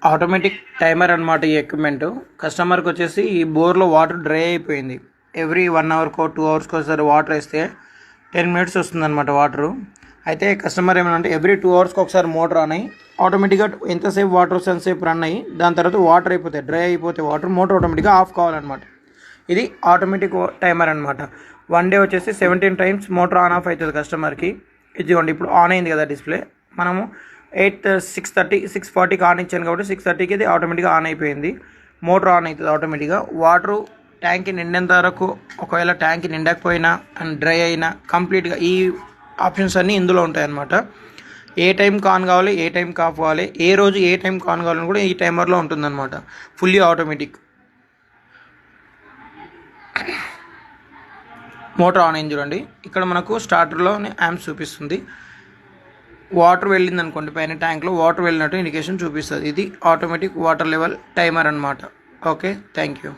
Automatic timer అనమాట ఈ equipment. కస్టమర్కి వచ్చేసి ఈ బోర్లో వాటర్ డ్రై అయిపోయింది. ఎవ్రీ 1 అవర్కో 2 అవర్స్కి ఒకసారి వాటర్ వేస్తే 10 మినిట్స్ వస్తుంది అనమాట వాటరు. అయితే కస్టమర్ ఏమంటే ఎవ్రీ 2 అవర్స్కి ఒకసారి మోటార్ ఆన్ అయ్యి ఆటోమేటిక్గా ఎంతసేపు వాటర్ వస్తే అంతసేపు రన్ అయ్యి దాని తర్వాత వాటర్ అయిపోతాయి, డ్రై అయిపోతే వాటర్ మోటార్ ఆటోమేటిక్గా ఆఫ్ కావాలన్నమాట. ఇది ఆటోమేటిక్ టైమర్ అనమాట. 1 డే వచ్చేసి 17 టైమ్స్ మోటార్ ఆన్ ఆఫ్ అవుతుంది కస్టమర్కి. ఇదిగోండి ఇప్పుడు ఆన్ అయింది కదా డిస్ప్లే. మనము 6:40కి ఆన్ ఇచ్చాను కాబట్టి 6:30కి ఇది ఆటోమేటిక్గా ఆన్ అయిపోయింది. మోటార్ ఆన్ అవుతుంది ఆటోమేటిక్గా. వాటరు ట్యాంక్కి నిండేంత వరకు, ఒకవేళ ట్యాంక్కి నిండకపోయినా అండ్ డ్రై అయినా కంప్లీట్గా ఈ ఆప్షన్స్ అన్నీ ఇందులో ఉంటాయన్నమాట. ఏ టైంకి ఆన్ కావాలి, ఏ టైంకి ఆఫ్ కావాలి, ఏ రోజు ఏ టైంకి ఆన్ కావాలని కూడా ఈ టైమర్లో ఉంటుందన్నమాట. Fully automatic. మోటార్ ఆన్ అయింది చూడండి. ఇక్కడ మనకు స్టార్టర్లో యాంప్స్ చూపిస్తుంది. వాటర్ వెళ్ళింది అనుకోండి, పైన ట్యాంక్లో వాటర్ వెళ్ళినట్టు ఇండికేషన్ చూపిస్తుంది. ఇది ఆటోమేటిక్ వాటర్ లెవెల్ టైమర్ అనమాట. Okay, thank you.